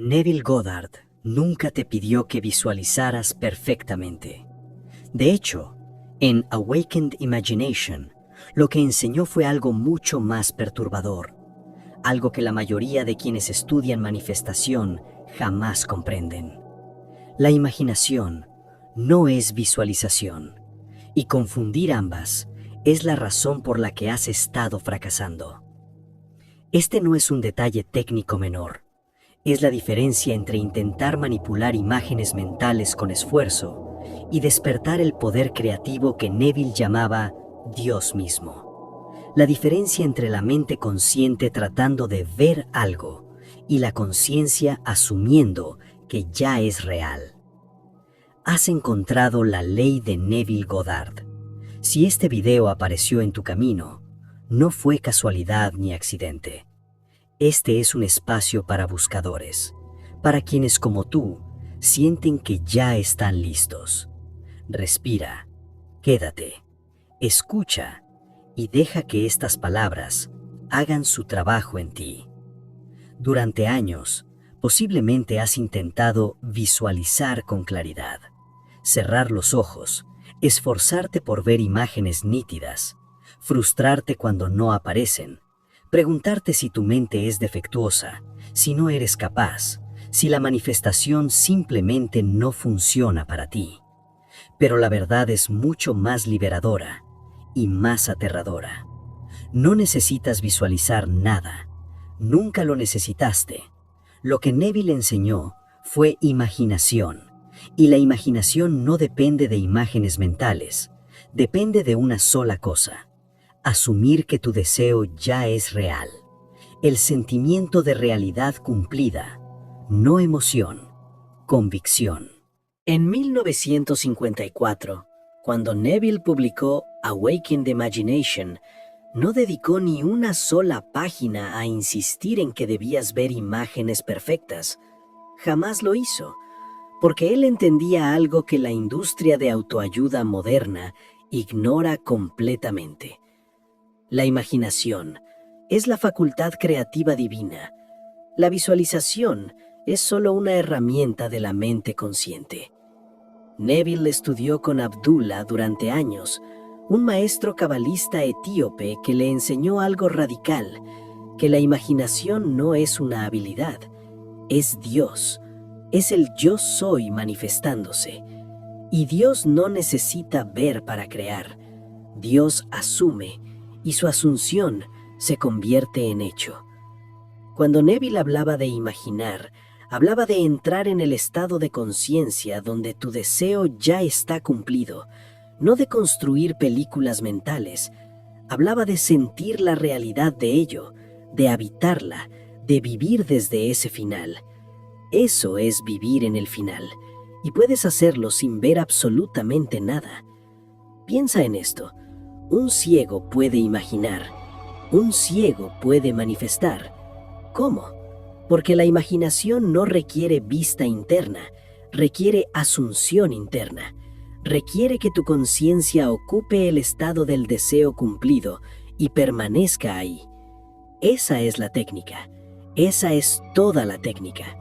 Neville Goddard nunca te pidió que visualizaras perfectamente. De hecho, en Awakened Imagination, lo que enseñó fue algo mucho más perturbador, algo que la mayoría de quienes estudian manifestación jamás comprenden. La imaginación no es visualización, y confundir ambas es la razón por la que has estado fracasando. Este no es un detalle técnico menor. Es la diferencia entre intentar manipular imágenes mentales con esfuerzo y despertar el poder creativo que Neville llamaba Dios mismo. La diferencia entre la mente consciente tratando de ver algo y la conciencia asumiendo que ya es real. Has encontrado la ley de Neville Goddard. Si este video apareció en tu camino, no fue casualidad ni accidente. Este es un espacio para buscadores, para quienes como tú sienten que ya están listos. Respira, quédate, escucha y deja que estas palabras hagan su trabajo en ti. Durante años, posiblemente has intentado visualizar con claridad, cerrar los ojos, esforzarte por ver imágenes nítidas, frustrarte cuando no aparecen, preguntarte si tu mente es defectuosa, si no eres capaz, si la manifestación simplemente no funciona para ti. Pero la verdad es mucho más liberadora y más aterradora. No necesitas visualizar nada. Nunca lo necesitaste. Lo que Neville enseñó fue imaginación. Y la imaginación no depende de imágenes mentales. Depende de una sola cosa: asumir que tu deseo ya es real. El sentimiento de realidad cumplida, no emoción, convicción. En 1954, cuando Neville publicó Awakened Imagination, no dedicó ni una sola página a insistir en que debías ver imágenes perfectas. Jamás lo hizo, porque él entendía algo que la industria de autoayuda moderna ignora completamente. La imaginación es la facultad creativa divina. La visualización es solo una herramienta de la mente consciente. Neville estudió con Abdullah durante años, un maestro cabalista etíope que le enseñó algo radical, que la imaginación no es una habilidad, es Dios, es el yo soy manifestándose. Y Dios no necesita ver para crear, Dios asume, y su asunción se convierte en hecho. Cuando Neville hablaba de imaginar, hablaba de entrar en el estado de conciencia donde tu deseo ya está cumplido, no de construir películas mentales. Hablaba de sentir la realidad de ello, de habitarla, de vivir desde ese final. Eso es vivir en el final, y puedes hacerlo sin ver absolutamente nada. Piensa en esto. Un ciego puede imaginar, un ciego puede manifestar. ¿Cómo? Porque la imaginación no requiere vista interna, requiere asunción interna, requiere que tu conciencia ocupe el estado del deseo cumplido y permanezca ahí. Esa es la técnica, esa es toda la técnica.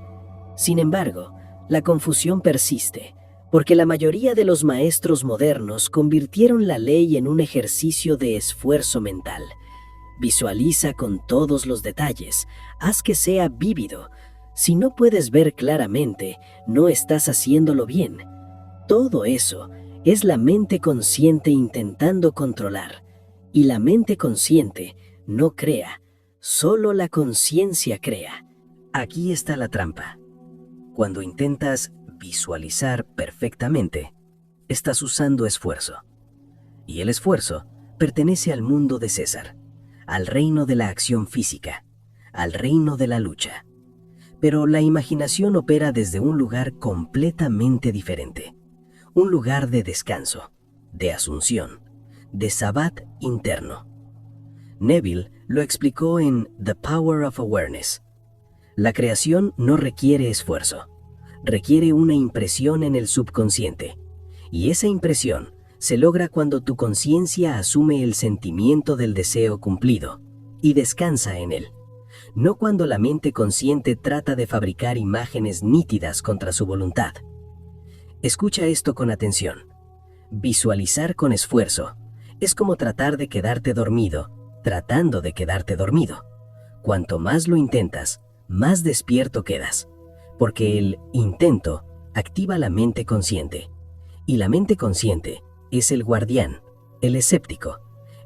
Sin embargo, la confusión persiste, porque la mayoría de los maestros modernos convirtieron la ley en un ejercicio de esfuerzo mental. Visualiza con todos los detalles, haz que sea vívido. Si no puedes ver claramente, no estás haciéndolo bien. Todo eso es la mente consciente intentando controlar. Y la mente consciente no crea, solo la conciencia crea. Aquí está la trampa. Cuando intentas visualizar perfectamente, estás usando esfuerzo. Y el esfuerzo pertenece al mundo de César, al reino de la acción física, al reino de la lucha. Pero la imaginación opera desde un lugar completamente diferente, un lugar de descanso, de asunción, de sabbat interno. Neville lo explicó en The Power of Awareness. La creación no requiere esfuerzo, requiere una impresión en el subconsciente, y esa impresión se logra cuando tu conciencia asume el sentimiento del deseo cumplido y descansa en él. no cuando la mente consciente trata de fabricar imágenes nítidas contra su voluntad. Escucha esto con atención. Visualizar con esfuerzo es como tratar de quedarte dormido, tratando de quedarte dormido. Cuanto más lo intentas, más despierto quedas, porque el intento activa la mente consciente. Y la mente consciente es el guardián, el escéptico,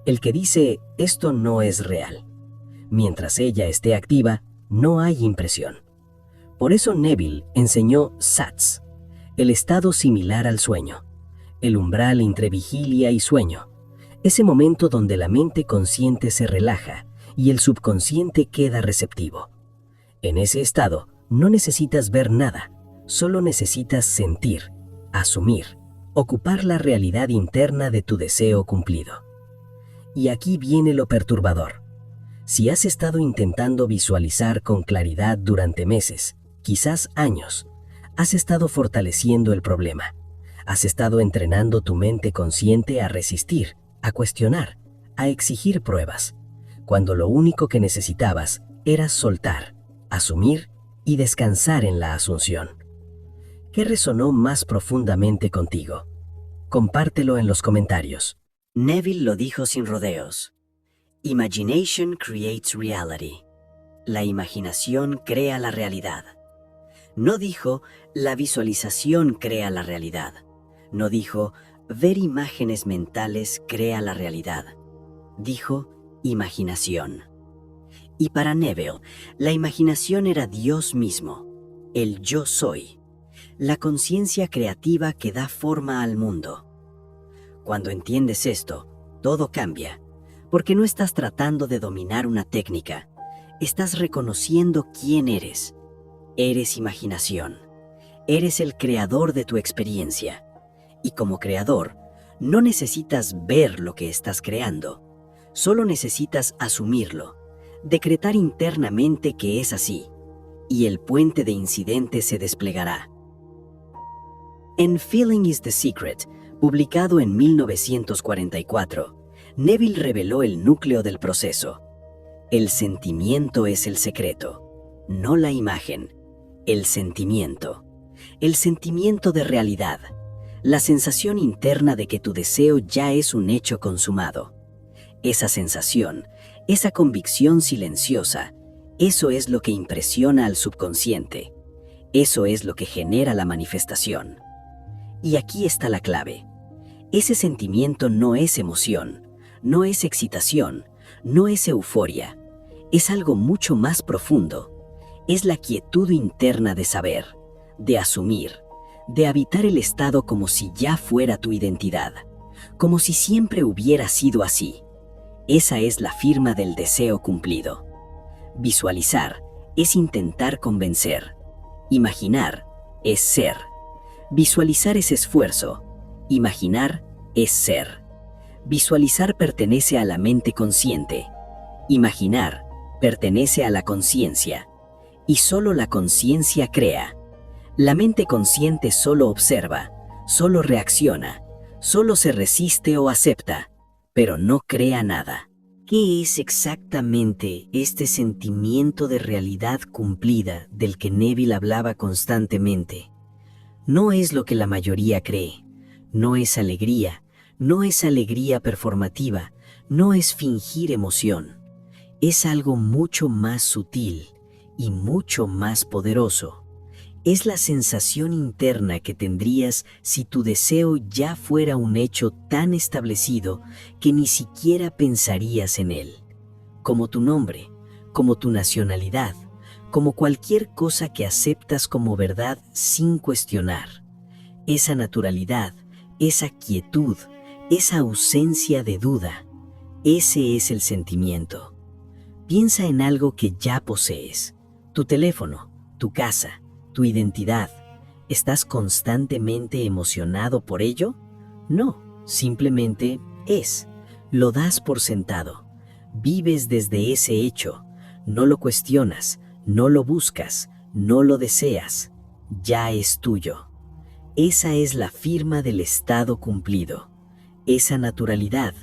el que dice esto no es real. Mientras ella esté activa, no hay impresión. Por eso Neville enseñó SATS, el estado similar al sueño, el umbral entre vigilia y sueño, ese momento donde la mente consciente se relaja y el subconsciente queda receptivo. En ese estado no necesitas ver nada, solo necesitas sentir, asumir, ocupar la realidad interna de tu deseo cumplido. Y aquí viene lo perturbador. Si has estado intentando visualizar con claridad durante meses, quizás años, has estado fortaleciendo el problema. Has estado entrenando tu mente consciente a resistir, a cuestionar, a exigir pruebas, cuando lo único que necesitabas era soltar, asumir y descansar en la asunción. ¿Qué resonó más profundamente contigo? Compártelo en los comentarios. Neville lo dijo sin rodeos. Imagination creates reality. La imaginación crea la realidad. No dijo, la visualización crea la realidad. No dijo, ver imágenes mentales crea la realidad. Dijo, imaginación. Y para Neville, la imaginación era Dios mismo, el yo soy, la conciencia creativa que da forma al mundo. Cuando entiendes esto, todo cambia, porque no estás tratando de dominar una técnica, estás reconociendo quién eres. Eres imaginación, eres el creador de tu experiencia, y como creador, no necesitas ver lo que estás creando, solo necesitas asumirlo, decretar internamente que es así, y el puente de incidentes se desplegará. En Feeling is the Secret, publicado en 1944, Neville reveló el núcleo del proceso. El sentimiento es el secreto, no la imagen, el sentimiento de realidad, la sensación interna de que tu deseo ya es un hecho consumado. Esa sensación, esa convicción silenciosa, eso es lo que impresiona al subconsciente, eso es lo que genera la manifestación. Y aquí está la clave. Ese sentimiento no es emoción, no es excitación, no es euforia, es algo mucho más profundo. Es la quietud interna de saber, de asumir, de habitar el estado como si ya fuera tu identidad, como si siempre hubiera sido así. Esa es la firma del deseo cumplido. Visualizar es intentar convencer. Imaginar es ser. Visualizar es esfuerzo. Imaginar es ser. Visualizar pertenece a la mente consciente. Imaginar pertenece a la conciencia. Y solo la conciencia crea. La mente consciente solo observa, solo reacciona, solo se resiste o acepta, pero no crea nada. ¿Qué es exactamente este sentimiento de realidad cumplida del que Neville hablaba constantemente? No es lo que la mayoría cree, no es alegría performativa, no es fingir emoción. Es algo mucho más sutil y mucho más poderoso. Es la sensación interna que tendrías si tu deseo ya fuera un hecho tan establecido que ni siquiera pensarías en él. Como tu nombre, como tu nacionalidad, como cualquier cosa que aceptas como verdad sin cuestionar. Esa naturalidad, esa quietud, esa ausencia de duda, ese es el sentimiento. Piensa en algo que ya posees, tu teléfono, tu casa, tu identidad. ¿Estás constantemente emocionado por ello? No, simplemente es. Lo das por sentado. Vives desde ese hecho. No lo cuestionas, no lo buscas, no lo deseas. Ya es tuyo. Esa es la firma del estado cumplido. Esa naturalidad.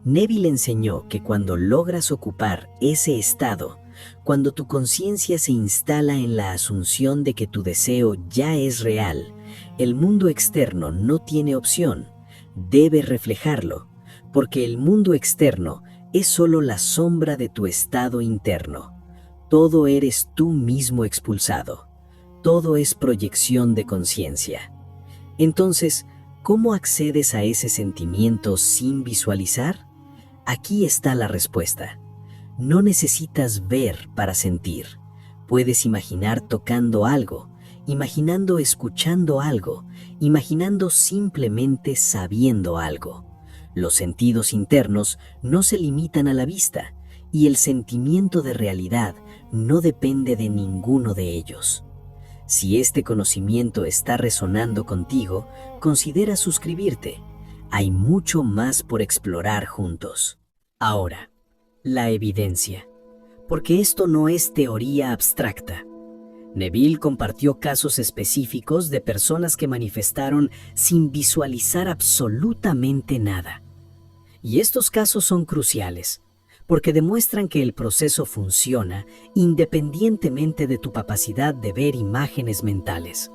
Neville enseñó que cuando logras ocupar ese estado, Cuando tu conciencia se instala en la asunción de que tu deseo ya es real, el mundo externo no tiene opción, debe reflejarlo, porque el mundo externo es solo la sombra de tu estado interno. Todo eres tú mismo expulsado. Todo es proyección de conciencia. Entonces, ¿cómo accedes a ese sentimiento sin visualizar? Aquí está la respuesta. No necesitas ver para sentir. Puedes imaginar tocando algo, imaginando escuchando algo, imaginando simplemente sabiendo algo. Los sentidos internos no se limitan a la vista y el sentimiento de realidad no depende de ninguno de ellos. Si este conocimiento está resonando contigo, considera suscribirte. Hay mucho más por explorar juntos. Ahora, la evidencia. Porque esto no es teoría abstracta. Neville compartió casos específicos de personas que manifestaron sin visualizar absolutamente nada. Y estos casos son cruciales, porque demuestran que el proceso funciona independientemente de tu capacidad de ver imágenes mentales.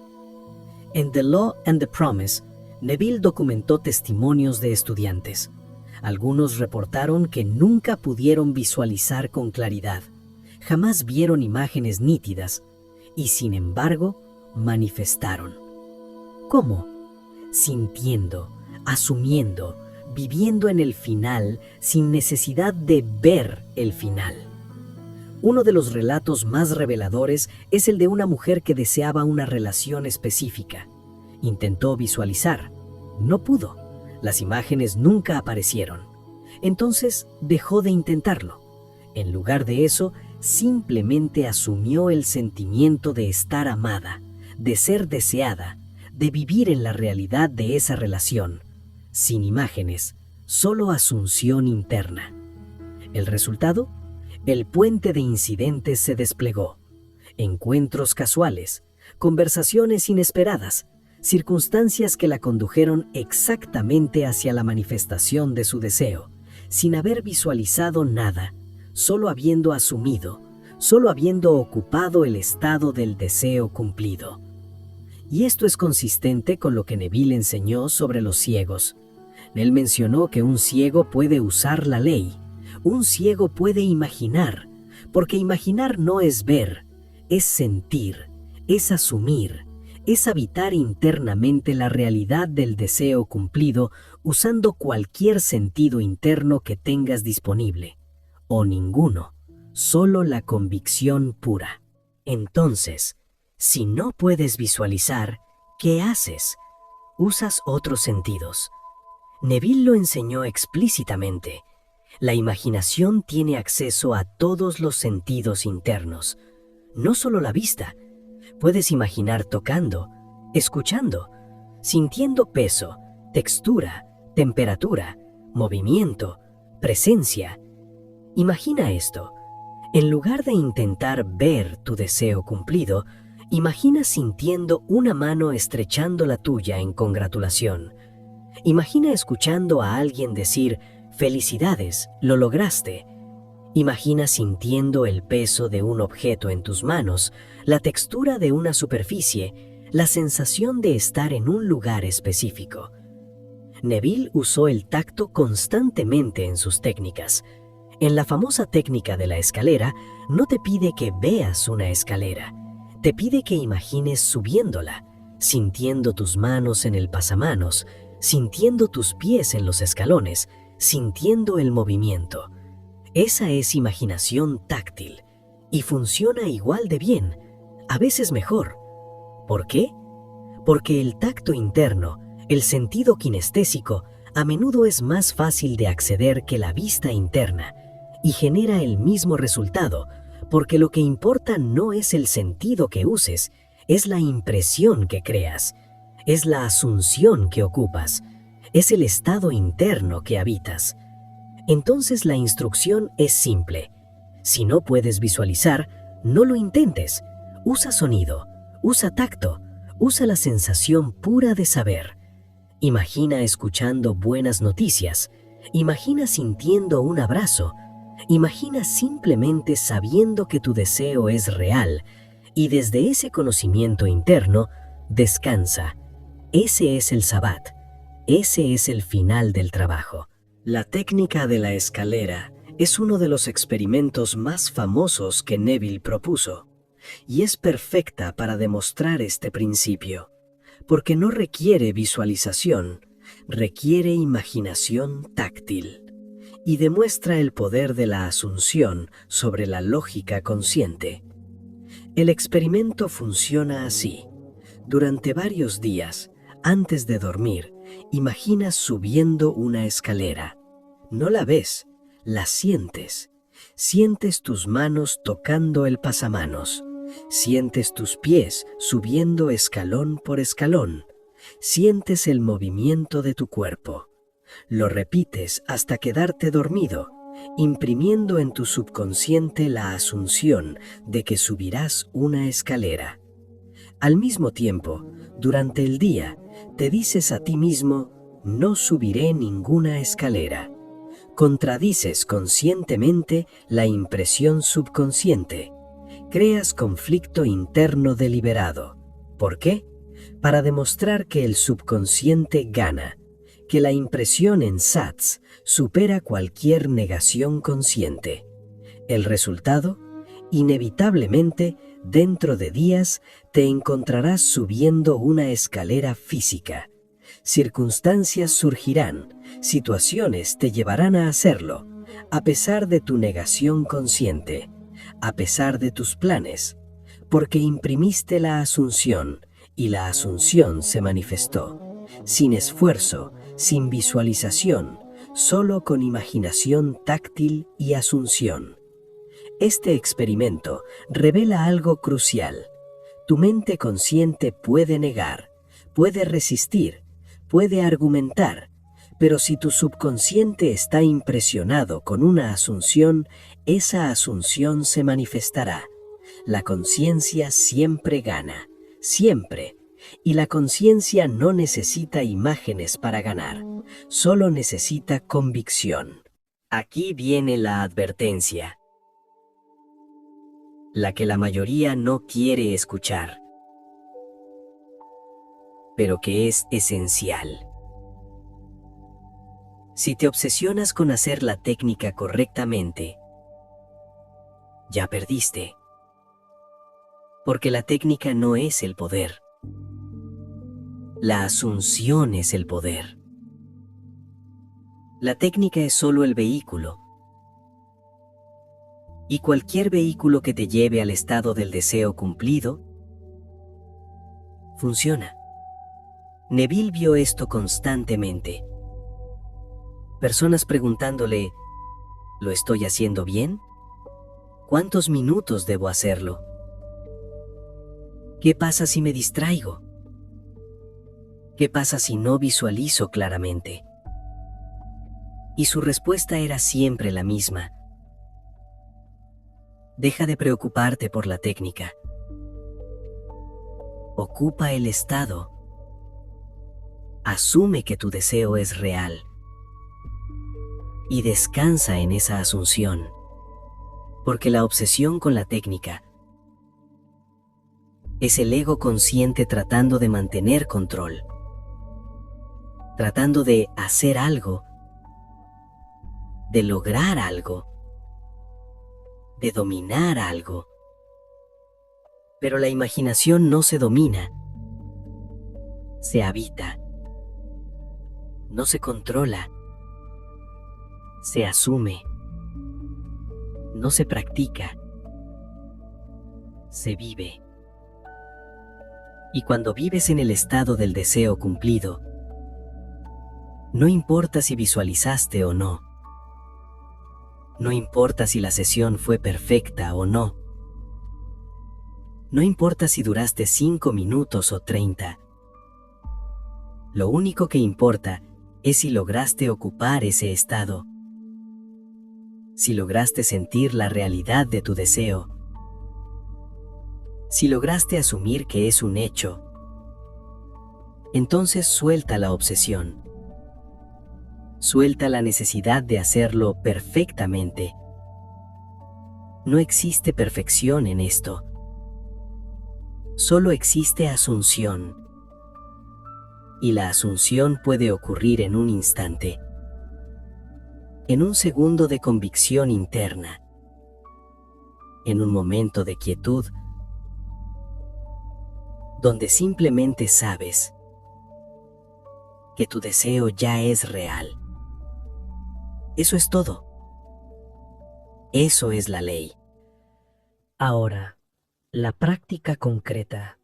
En The Law and the Promise, Neville documentó testimonios de estudiantes. Algunos reportaron que nunca pudieron visualizar con claridad, jamás vieron imágenes nítidas y, sin embargo, manifestaron. ¿Cómo? Sintiendo, asumiendo, viviendo en el final sin necesidad de ver el final. Uno de los relatos más reveladores es el de una mujer que deseaba una relación específica. Intentó visualizar. No pudo. Las imágenes nunca aparecieron. Entonces dejó de intentarlo. En lugar de eso, simplemente asumió el sentimiento de estar amada, de ser deseada, de vivir en la realidad de esa relación. Sin imágenes, solo asunción interna. ¿El resultado? El puente de incidentes se desplegó. Encuentros casuales, conversaciones inesperadas, circunstancias que la condujeron exactamente hacia la manifestación de su deseo, sin haber visualizado nada, solo habiendo asumido, solo habiendo ocupado el estado del deseo cumplido. Y esto es consistente con lo que Neville enseñó sobre los ciegos. Él mencionó que un ciego puede usar la ley, un ciego puede imaginar, porque imaginar no es ver, es sentir, es asumir, es habitar internamente la realidad del deseo cumplido usando cualquier sentido interno que tengas disponible, o ninguno, solo la convicción pura. Entonces, si no puedes visualizar, ¿qué haces? Usas otros sentidos. Neville lo enseñó explícitamente. La imaginación tiene acceso a todos los sentidos internos, no solo la vista. Puedes imaginar tocando, escuchando, sintiendo peso, textura, temperatura, movimiento, presencia. Imagina esto. En lugar de intentar ver tu deseo cumplido, imagina sintiendo una mano estrechando la tuya en congratulación. Imagina escuchando a alguien decir, «Felicidades, lo lograste». Imagina sintiendo el peso de un objeto en tus manos, la textura de una superficie, la sensación de estar en un lugar específico. Neville usó el tacto constantemente en sus técnicas. En la famosa técnica de la escalera, no te pide que veas una escalera, te pide que imagines subiéndola, sintiendo tus manos en el pasamanos, sintiendo tus pies en los escalones, sintiendo el movimiento. Esa es imaginación táctil y funciona igual de bien, a veces mejor. ¿Por qué? Porque el tacto interno, el sentido kinestésico, a menudo es más fácil de acceder que la vista interna y genera el mismo resultado, porque lo que importa no es el sentido que uses, es la impresión que creas, es la asunción que ocupas, es el estado interno que habitas. Entonces la instrucción es simple. Si no puedes visualizar, no lo intentes. Usa sonido, usa tacto, usa la sensación pura de saber. Imagina escuchando buenas noticias, imagina sintiendo un abrazo, Imagina simplemente sabiendo que tu deseo es real y desde ese conocimiento interno, descansa. Ese es el Sabbat. Ese es el final del trabajo. La técnica de la escalera es uno de los experimentos más famosos que Neville propuso, y es perfecta para demostrar este principio, porque no requiere visualización, requiere imaginación táctil, y demuestra el poder de la asunción sobre la lógica consciente. El experimento funciona así. Durante varios días, antes de dormir, imaginas subiendo una escalera. No la ves, la sientes. Sientes tus manos tocando el pasamanos. Sientes tus pies subiendo escalón por escalón. Sientes el movimiento de tu cuerpo. Lo repites hasta quedarte dormido, imprimiendo en tu subconsciente la asunción de que subirás una escalera. Al mismo tiempo, durante el día, te dices a ti mismo, no subiré ninguna escalera. Contradices conscientemente la impresión subconsciente. Creas conflicto interno deliberado. ¿Por qué? Para demostrar que el subconsciente gana, que la impresión en sats supera cualquier negación consciente. El resultado, inevitablemente, dentro de días, te encontrarás subiendo una escalera física. Circunstancias surgirán, situaciones te llevarán a hacerlo, a pesar de tu negación consciente, a pesar de tus planes, porque imprimiste la asunción y la asunción se manifestó, sin esfuerzo, sin visualización, solo con imaginación táctil y asunción. Este experimento revela algo crucial. Tu mente consciente puede negar, puede resistir, puede argumentar, pero si tu subconsciente está impresionado con una asunción, esa asunción se manifestará. La conciencia siempre gana, siempre. Y la conciencia no necesita imágenes para ganar, solo necesita convicción. Aquí viene la advertencia, la que la mayoría no quiere escuchar, pero que es esencial. Si te obsesionas con hacer la técnica correctamente, ya perdiste, porque la técnica no es el poder. La asunción es el poder. La técnica es solo el vehículo. Y cualquier vehículo que te lleve al estado del deseo cumplido, funciona. Neville vio esto constantemente. Personas preguntándole, ¿lo estoy haciendo bien? ¿Cuántos minutos debo hacerlo? ¿Qué pasa si me distraigo? ¿Qué pasa si no visualizo claramente? Y su respuesta era siempre la misma. Deja de preocuparte por la técnica. Ocupa el estado. Asume que tu deseo es real. Y descansa en esa asunción. Porque la obsesión con la técnica es el ego consciente tratando de mantener control. Tratando de hacer algo, de lograr algo, de dominar algo. Pero la imaginación no se domina, se habita, no se controla, se asume, no se practica, se vive. Y cuando vives en el estado del deseo cumplido, no importa si visualizaste o no. No importa si la sesión fue perfecta o no. No importa si duraste 5 minutos o 30. Lo único que importa es si lograste ocupar ese estado. Si lograste sentir la realidad de tu deseo. Si lograste asumir que es un hecho. Entonces suelta la obsesión. Suelta la necesidad de hacerlo perfectamente No existe perfección en esto. Solo existe asunción. Y la asunción puede ocurrir en un instante, en un segundo de convicción interna, en un momento de quietud, donde simplemente sabes que tu deseo ya es real. Eso es todo. Eso es la ley. Ahora, la práctica concreta.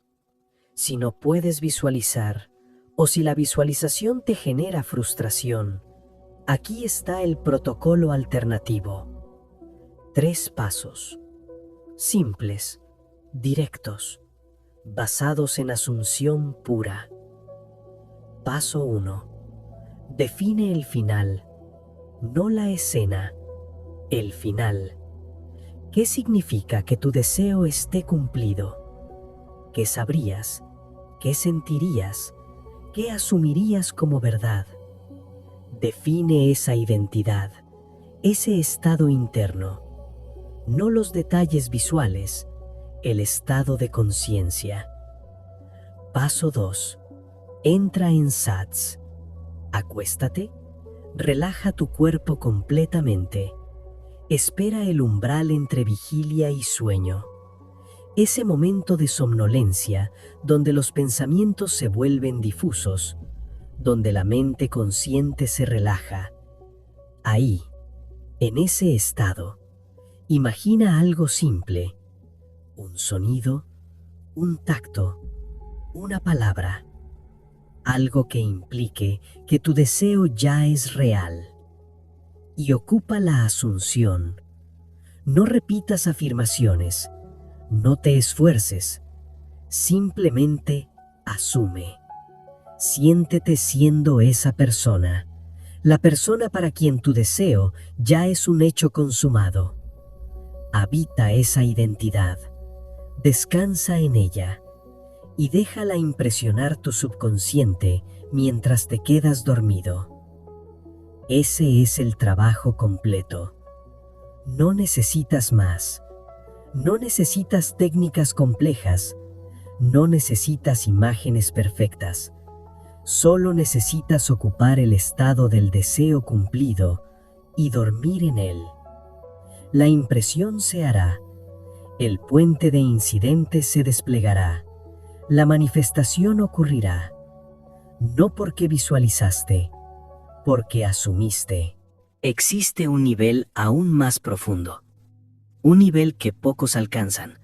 Si no puedes visualizar o si la visualización te genera frustración, aquí está el protocolo alternativo. 3 pasos, simples, directos, basados en asunción pura. Paso 1. Define el final, no la escena, el final. ¿Qué significa que tu deseo esté cumplido? ¿Qué sabrías? ¿Qué sentirías? ¿Qué asumirías como verdad? Define esa identidad, ese estado interno, no los detalles visuales, el estado de conciencia. Paso 2. Entra en Sats. Acuéstate, relaja tu cuerpo completamente. Espera el umbral entre vigilia y sueño. Ese momento de somnolencia donde los pensamientos se vuelven difusos, donde la mente consciente se relaja. Ahí, en ese estado, imagina algo simple, un sonido, un tacto, una palabra, algo que implique que tu deseo ya es real. Y ocupa la asunción. No repitas afirmaciones, no te esfuerces, simplemente asume. Siéntete siendo esa persona, la persona para quien tu deseo ya es un hecho consumado. Habita esa identidad, descansa en ella y déjala impresionar tu subconsciente mientras te quedas dormido. Ese es el trabajo completo. No necesitas más. No necesitas técnicas complejas. No necesitas imágenes perfectas. Solo necesitas ocupar el estado del deseo cumplido y dormir en él. La impresión se hará. El puente de incidentes se desplegará. La manifestación ocurrirá. No porque visualizaste, porque asumiste. Existe un nivel aún más profundo, un nivel que pocos alcanzan,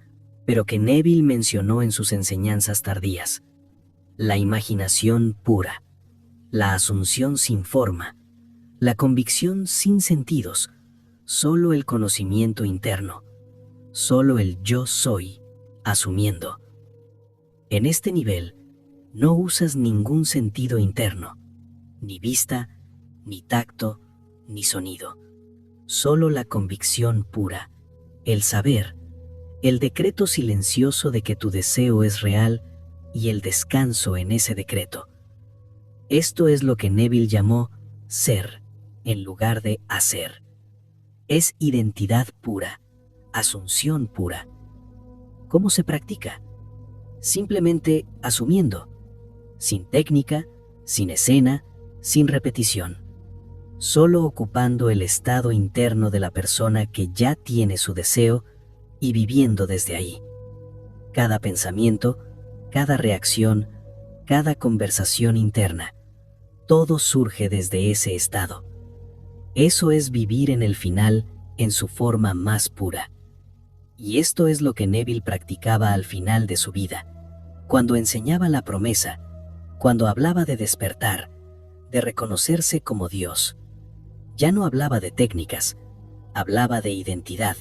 pero que Neville mencionó en sus enseñanzas tardías: la imaginación pura, la asunción sin forma, la convicción sin sentidos, solo el conocimiento interno, solo el yo soy, asumiendo. En este nivel, no usas ningún sentido interno, ni vista, ni tacto, ni sonido. Solo la convicción pura, el saber, el decreto silencioso de que tu deseo es real y el descanso en ese decreto. Esto es lo que Neville llamó ser, en lugar de hacer. Es identidad pura, asunción pura. ¿Cómo se practica? Simplemente asumiendo, sin técnica, sin escena, sin repetición. Solo ocupando el estado interno de la persona que ya tiene su deseo y viviendo desde ahí. Cada pensamiento, cada reacción, cada conversación interna, todo surge desde ese estado. Eso es vivir en el final en su forma más pura. Y esto es lo que Neville practicaba al final de su vida, cuando enseñaba la promesa, cuando hablaba de despertar, de reconocerse como Dios. Ya no hablaba de técnicas, hablaba de identidad,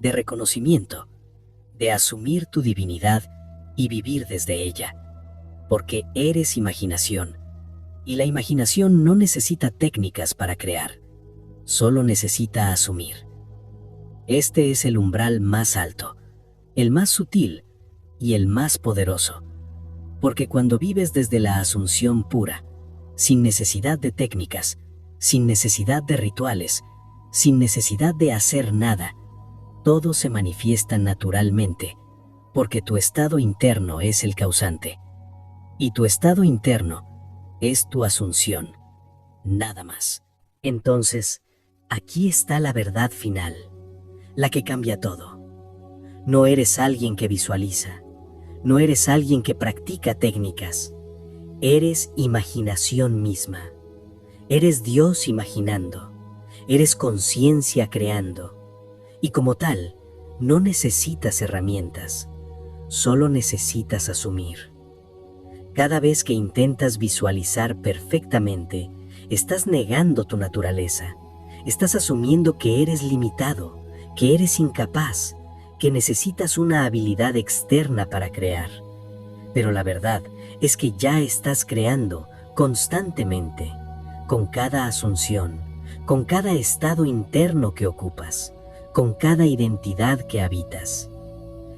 de reconocimiento, de asumir tu divinidad y vivir desde ella, porque eres imaginación, y la imaginación no necesita técnicas para crear, solo necesita asumir. Este es el umbral más alto, el más sutil y el más poderoso, porque cuando vives desde la asunción pura, sin necesidad de técnicas, sin necesidad de rituales, sin necesidad de hacer nada, todo se manifiesta naturalmente, porque tu estado interno es el causante. Y tu estado interno es tu asunción, nada más. Entonces, aquí está la verdad final, la que cambia todo. No eres alguien que visualiza, no eres alguien que practica técnicas, eres imaginación misma. Eres Dios imaginando, eres conciencia creando, y como tal, no necesitas herramientas, solo necesitas asumir. Cada vez que intentas visualizar perfectamente, estás negando tu naturaleza, estás asumiendo que eres limitado, que eres incapaz, que necesitas una habilidad externa para crear. Pero la verdad es que ya estás creando constantemente, con cada asunción, con cada estado interno que ocupas, con cada identidad que habitas.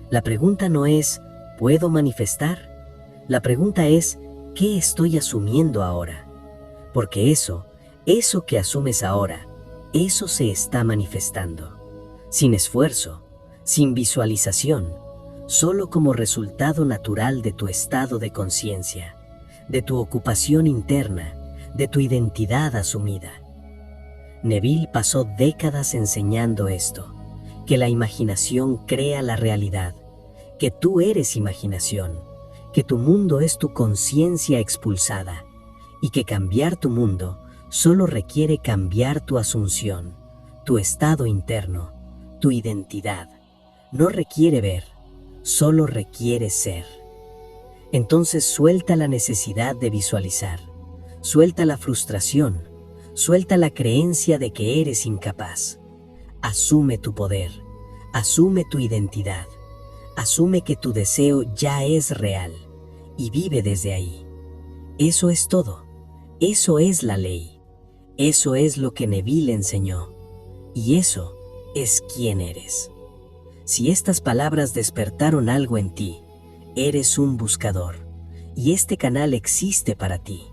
La pregunta no es, ¿puedo manifestar? La pregunta es, ¿qué estoy asumiendo ahora? Porque eso que asumes ahora, eso se está manifestando. Sin esfuerzo, sin visualización, solo como resultado natural de tu estado de conciencia, de tu ocupación interna, de tu identidad asumida. Neville pasó décadas enseñando esto, que la imaginación crea la realidad, que tú eres imaginación, que tu mundo es tu conciencia expulsada, y que cambiar tu mundo solo requiere cambiar tu asunción, tu estado interno, tu identidad. No requiere ver, solo requiere ser. Entonces suelta la necesidad de visualizar, suelta la frustración, suelta la creencia de que eres incapaz. Asume tu poder, asume tu identidad, asume que tu deseo ya es real y vive desde ahí. Eso es todo, eso es la ley, eso es lo que Neville enseñó y eso es quién eres. Si estas palabras despertaron algo en ti, eres un buscador y este canal existe para ti.